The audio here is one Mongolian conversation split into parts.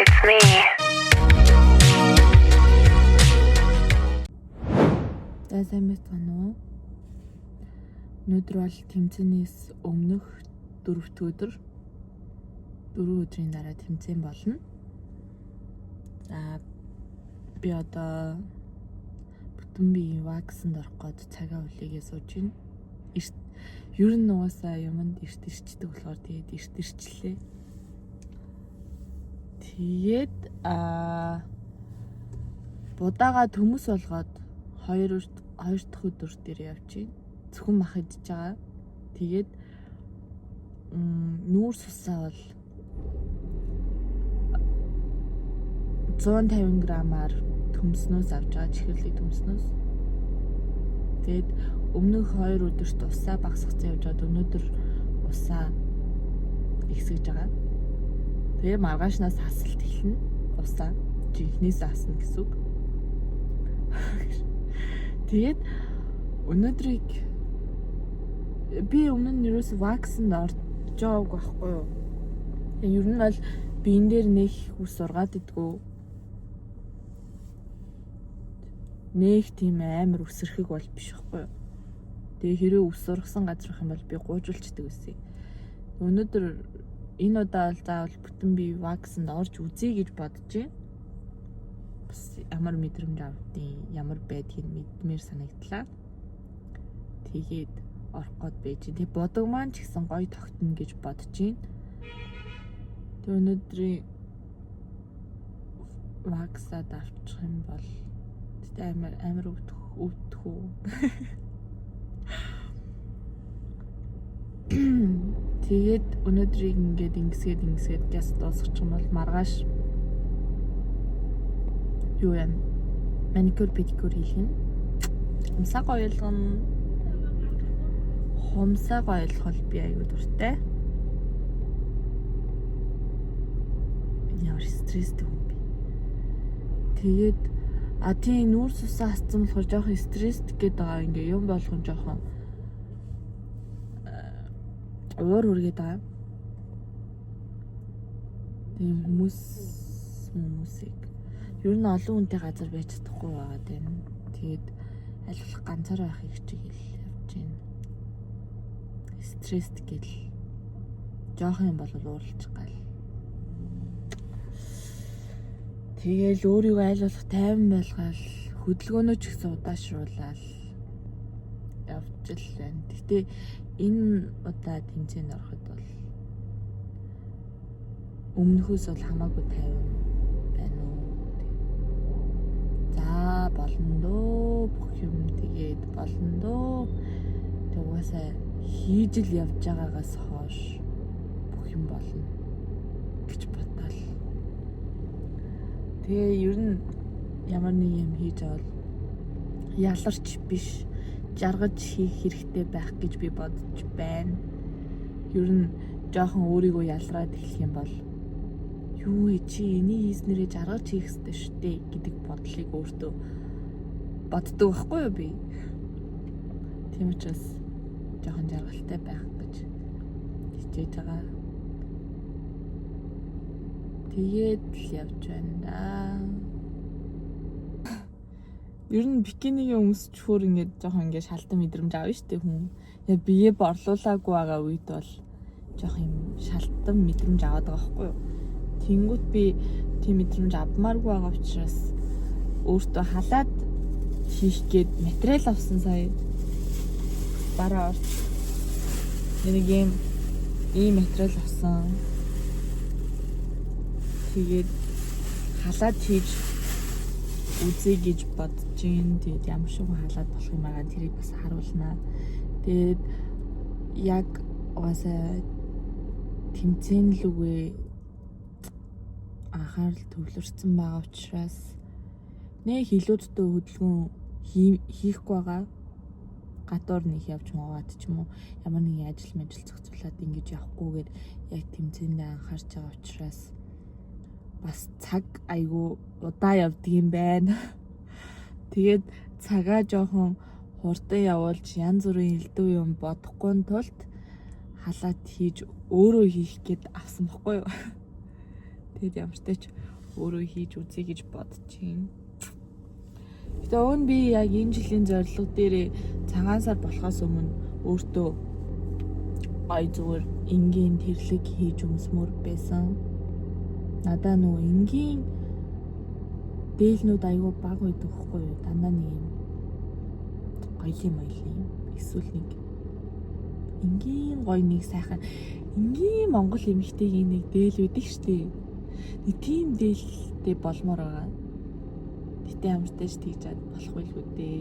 It's me. Сайн байна уу? Өнөөдөр бол тэмцээнээс өмнөх 4 өдөр 4 өдрийн дараа тэмцээн болно. За би одоо бүтэн биеийн ваксанд орох гээд цагаа үлээгээ сууж байна. Ер нь угаасаа юмд эрт ирчдэг болохоор тэгээд эрт ирчлээ. Тэгээд будаага төмөс болгоод 2 дахь өдөр дээр явж байна. Зөвхөн мах идж байгаа. Тэгээд нүүрс усаа бол 150 грамаар төмснөөс авч байгаа, чихэрлэг төмснөөс. Тэгээд өмнөх 2 өдөрт усаа багасгацсан явж байгаад өнөөдөр усаа ихсэж байгаа. Тэгээ маргаашнаас хасалт эхэлнэ. Усаа жинхнээс асна гэсэн үг. Тэгээд өнөөдрийг би өмнө нь ерөөс ваксанд орж байгааг байхгүй юу? Ер нь бол биен дээр нэг ус ургаад идэггүй. Нэг тийм амар үсрэхэг бол биш байхгүй юу? Тэгээ хэрэв ус ургасан газар их юм бол би гуйжуулчдаг үсэ. Өнөөдөр энэ удаа бол заавал бүтэн бие ваксанд орж үзье гэж бодож байна. Бас ямар мэдрэмж авдیں۔ Ямар байдгийг мэдмээр санагдлаа. Тэгээд орох гээд байж. Тэг бодог маань ч гэсэн гоё тогтно гэж бодож байна. Тэг өнөөдрийн ваксад авчих юм бол амар өвдөх үү. Тэгээд өнөөдрийг ингээд ингэсгээд газ дуусчих юм бол маргааш юу юм? Маникюр, педикюр хийх юм. Хумсаг ойлгох би аягүй дуртай. Ямар стресстэй юм би. Тэгээд тийм нүүрс усаа хассан болохоор жоохон стресстэй гээд байгаа. Ингээ юм болгон жоохон уур үргээд байгаа. Тийм хүмүүсийг ер нь олон хүнтэй газар байж чадахгүй байгаа тийм. Тэгээд аль болох ганцаараа байхыг хичээл явж байна. Стресст гэл жоохон юм бол уурлаж гал. Тэгээл өөрийгөө аль болох тайван байлгаал, хөдөлгөөнөө ч гэсэн удаашруулаад явж л байна. Гэтэ энэ удаа тэмцээнд ороход бол өмнөхөөс бол хамаагүй тайван байна уу. За болно дөө, бүх юм тэгээд болно дөө. Тэг угаасаа хийж л явж байгаагаас хойш бүх юм болно гэж бодоол. Тэгээ ер нь ямар нэг юм хийж авал яларч биш жаргаж хийх хэрэгтэй байх гэж би бодож байна. Ер нь жоохон өөрийгөө ялраад эхлэх юм бол юу чи энийг хийснээрээ жаргаж хийх хэрэгтэй шүү дээ гэдэг бодлыг өөртөө боддог байхгүй юу би. Тийм учраас жоохон жаргалтай байх гэж хичээж байгаа. Тэгээд л явж байна да. Ер нь бикинигийн өмсч хөр ингээд жоохон ингээд шалтан мэдрэмж авна шүү дээ хүн. Яа бие борлуулаагүй байгаа үед бол жоохон юм шалтан мэдрэмж аваад байгаа байхгүй юу? Тэнгүүт би тийм мэдрэмж авмааргүй байгаа учраас өөртөө халаад хийх гээд материал авсан сая. Бараа орч. Нэг ийм материал авсан. Тэгээд халаад хийж үзье гэж бодож байна. Тэгээд ямар шиг халаад болох юм аа тэрийг бас харуулнаа. Тэгээд яг угаасаа тэмцээн л үгүй анхаарал төвлөрсөн байгаа учраас нэг хилүүдтэй хөдөлгөөн хийхгүй байгаа. Гадуур нэг явж муугаад ч юм уу ямар нэгэн ажил зохицуулаад ингэж явахгүйгээр яг тэмцээндээ анхаарч байгаа учраас бас цаг айгүй удаа явдаг юм байна. Тэгээд цагаа жоохон хурдан явуулж янз бүрийн элдв юм бодохгүй тулд халаат хийж өөрөө хийх гээд авсан баггүй юу. Тэгээд ямар ч тач өөрөө хийж үзье гэж бодчихин. Гэтэ уг нь би яг энэ жилийн зорилго дээр цагаан сар болохоос өмнө өөртөө ой зүгээр энгийн тэрлэг хийж өмсмөр байсан. Надаа нөгөө энгийн дээлнүүд аягүй баг байдаг хгүй юу? Дандаа нэг юм гоёлын эсвэл нэг энгийн гоё нэг сайхан энгийн монгол эмэгтэйгийн нэг дээл үүдэг штеп. Нэг тийм дээлтэй болмоор байгаа. Гэтэ ямар ч тач тэгж чад болохгүй л үдээ.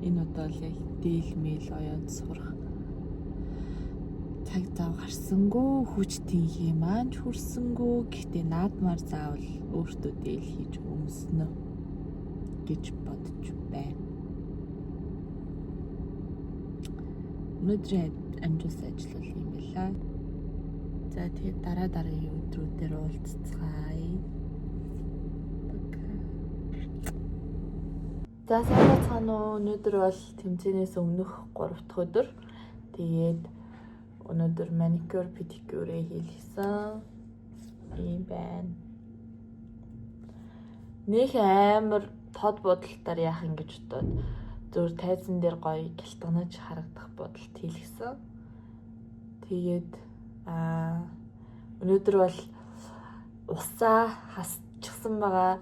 Энэ удаа л яг дээл мэйл оёод сурах цаг зав гарсангүй, хүчтийн хий маань хүрсэнгүй. Гэхдээ наадмаар заавал өөртөө дээл хийж өмснө гэж бодож байна. Өнөөдөр амжилт ажиллал юм байна. За тэгээд дараагийн өдрүүдээр уулзцгаая. За сайн бацхан уу. Өнөөдөр бол тэмцээнээс өмнөх 3 дахь өдөр. Тэгээд өнөөдөр маникюр, педикюрээ хийлгэсэн. Ийм байна. Нэг амар тод бодолтоор яах юм гэж бодоод зөөр тайзан дээр гоё гялтганаж харагдах бодолт хийлгэсэн. Тэгээд өнөөдөр бол усаа хасчихсан байгаа.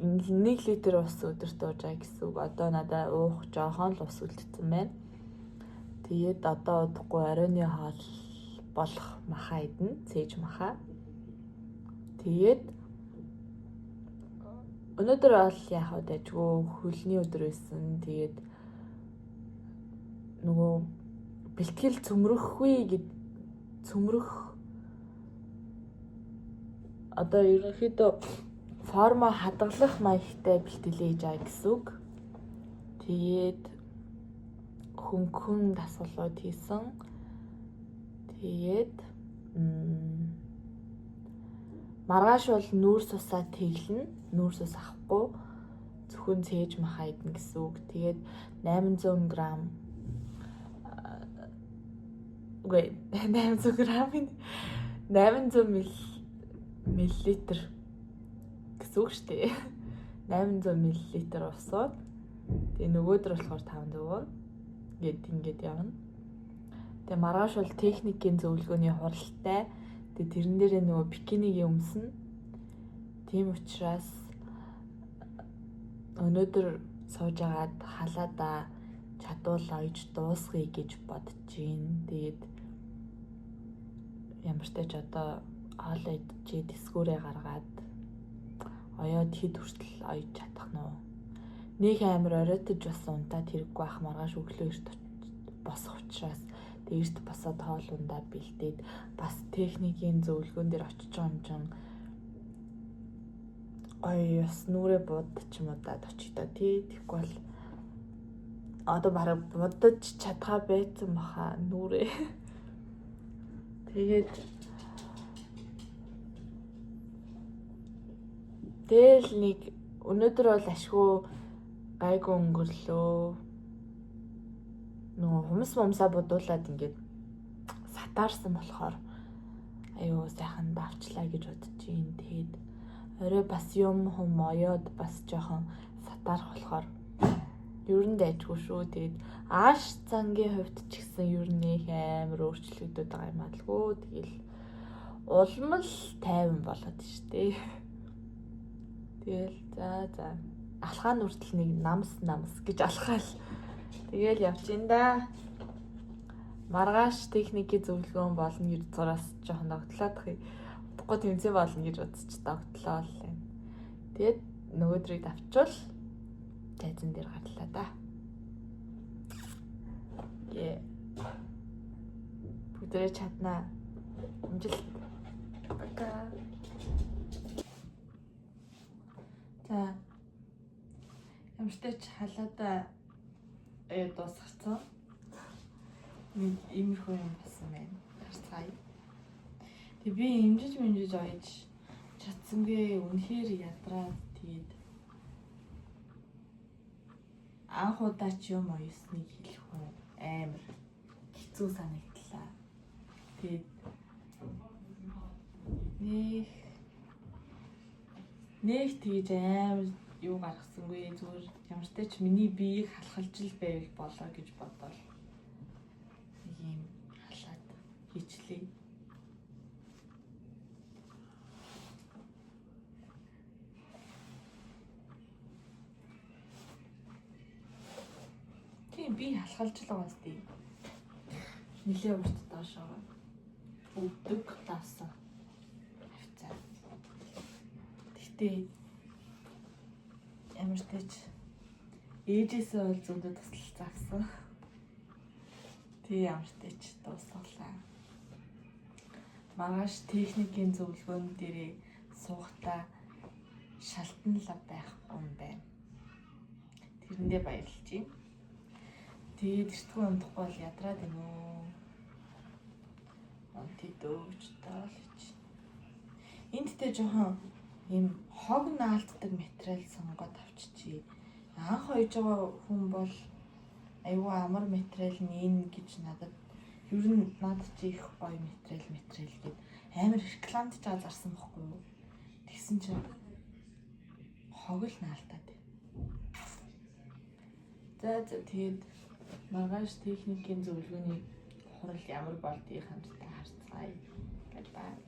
1 литр ус өдөрт уужаа гэсэн үг. Одоо надад уух жоохон л ус үлдсэн байна. Тэгээд одоо удахгүй оройны хоол болох маха идэнэ, цээж маха. Тэгээд өнөөдөр бол яг удажгүй хөлний өдөр байсан. Тэгээд нөгөө бэлтгэл цөмрөхгүй гэд цөмрөх одоо ерөнхийдөө форма хадгалах маягтай бэлтгэлээ хийж байгаа гэсэн үг. Тэгээд хөнгөн дасгалууд хийсэн. Тэгээд маргааш бол нүүрс усаа тэглэнэ. Нүүрс ус авахгүй зөвхөн цээж маха идэнэ гэсэн үг. Тэгээд 800 г 800 мл гэсэн үг шүү дээ. 800 мл усууд. Тэгээ нөгөөдөр болохоор 500 ингээд явна. Тэгээ маргааш бол техникийн зөвлөгөөний хуралтай. Тэгээ тэрэн дээрээ нөгөө бикинигийн өмснө. Тийм учраас өнөөдөр сууж агаад халаада чадвал ойж дуусгая гэж бодож байна. Тэгээд ямар ч тач одоо хоолой идчихээ дискүүрээ гаргаад оёод хэд хүртэл ойж чадах нь уу? Нэг амар оройтож бас унтаад хэрэггүй ах маргааш өглөө эрт босох учраас дээрт босоод хоол ундаа бэлдээд бас техникийн зөвлөгөөн дээр очиж байгаа юм чин ой яс нүрэ будч юм удаад очиодоо тэгэхгүй бол одоо бараг будаж чадгаа байсан баха нүрэ. Тэгээд тэл нэг өнөөдөр бол ашгүй гайгүй өнгөрлөө. Нөгөө humсаа бодуулаад ингээд сатаарсан болохоор аюу сайхан давчлаа гэж бодож юм. Тэгээд орой бас юм оёод бас жоохон сатаарх болохоор ер нь дайжгүй шүү. Тэгээд ааш зангийн хувьд ч гэсэн ер нь амар өөрчлөгдөд байгаа юм аалгүй. Тэгэл улмал тайван болоод штэ. Тэгэл за алхааны хүртэл нэг намс гэж алхаал. Тэгэл явчихин да. Маргааш техникийн зөвлөгөөн болно гэж зураас жоохон тогтлоод хий. Удахгүй тэмцээн болно гэж бодож тогтлоо л юм. Тэгээд нөгөөдрийг давчвал тайзан дээр гарлаа да. Бүгдээ чаднаа. Амжилт. Пока. За. Ямартай ч халаада дуусгацсан. Нэг иймэрхүү юм болсон байна. Харцгаая. Тэг би имжиж ойж чадсангүй үнэхээр ядраад тэгээд анх удаа ч юм оёсныг хэлэх үү амар хэцүү санагдлаа. Тэгээд Нэг тэгж амар юу гаргасангүй зүгээр ямар ч тач миний биеийг халахалж л байвал болоо гэж бодоод нэг юм халаад хийчлээ. Тийм би халахалж л байгаа сте. Нилээ урт доошоо өвдөг таасан. Хавцаа. Тэгтээ ямар ч тач ээжээсээ бол зөндөө туслал заасан. Тэг ямар ч тач дуусгалаа. Маргааш техникийн зөвлөгөөн дээрээ суухдаа шалтанлаа байхгүй юм байна. Тэрэндээ баярлж байна. Тэгээд эртгүй унтахгүй бол ядраад юм уу? Антидөөж таалж. Энд тэ жоохон ийм хог наалтдаг материал сонгоод авчичи. Анх хойж байгаа хүн бол аюу амар материал нэн гэж надад ер нь надад чи их гоё материал гэд амар рекламдж байгаа зарсан бохгүй юу? Тэгсэн чинь хог л наалтаад. За тэгээд маргааш техникийн зөвлөгөөний хурал ямар болдгийг хамтдаа харцгаая гэж байна.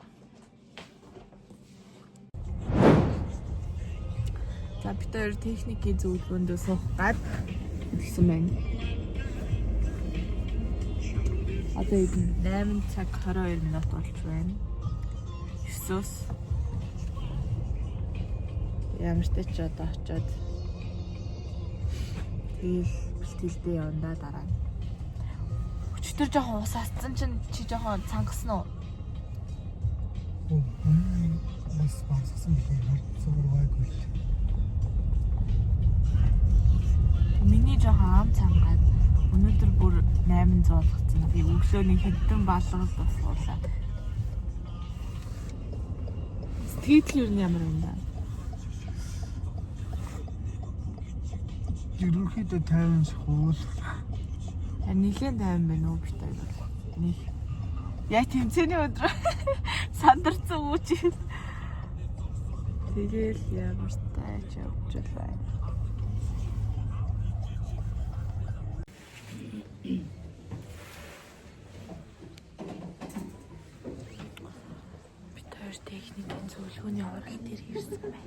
За бид хоёр техникийн зөвлөгөөндөө суух гад ирсэн байна. Одоо 8 цаг 22 минут болж байна. 9-өөс ямар ч тач одоо очиод тэгэл бэлтгэлдээ явандаа дараа. Өчтөр жоохон ус асцсан чинь чи жоохон цангасан уу? Бас бацсан билээ зүгээр байггүй. Миний жоохон ам цангаад өнөөдөр бүр 800 болгоцсон. Би өглөөний хэдэн балгал тусгуулаа. Сэтгэл юу ямар юм бэ? Ерөнхийдөө 50 шахуул. Нилийн 50 байна уу бит хоёр бол. Нэг. Яг тэмцээний өдөр сандарсан уу чи. Тэгэл ямар тач явж байна. Бит хоёр техникийн зөвлөгөөний орол дээр ирсэн байна.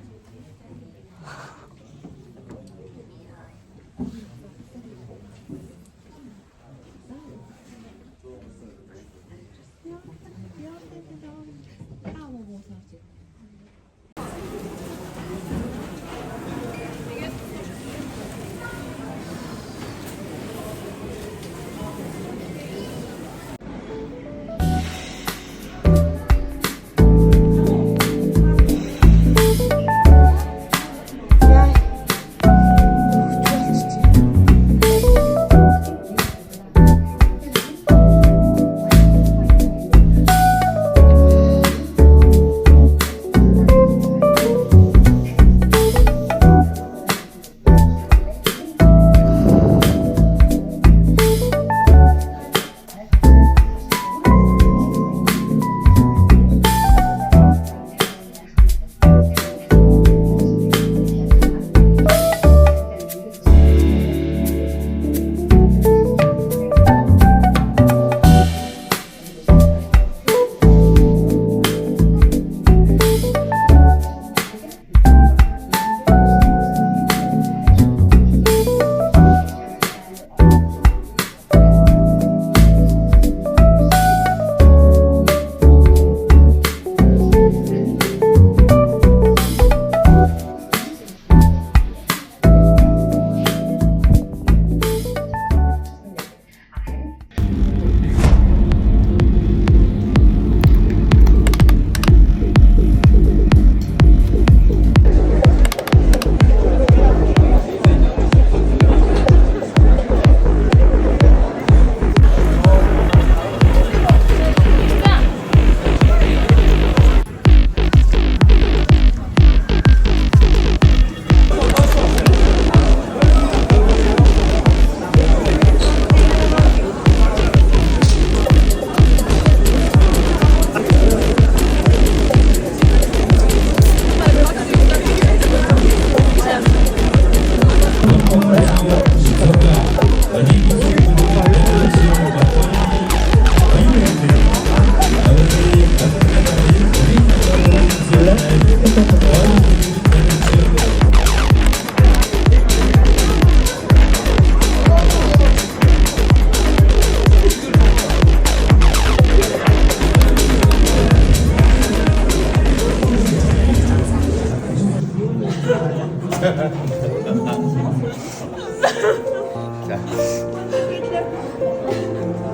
자.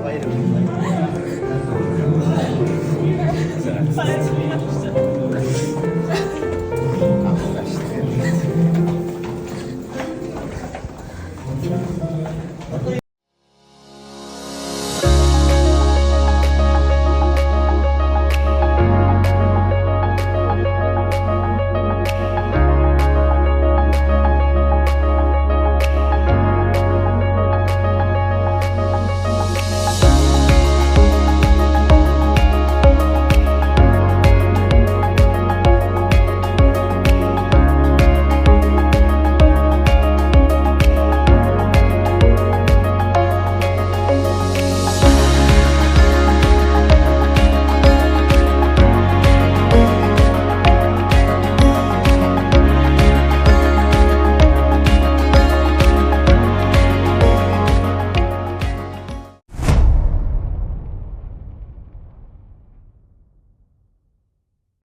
파이를. 자.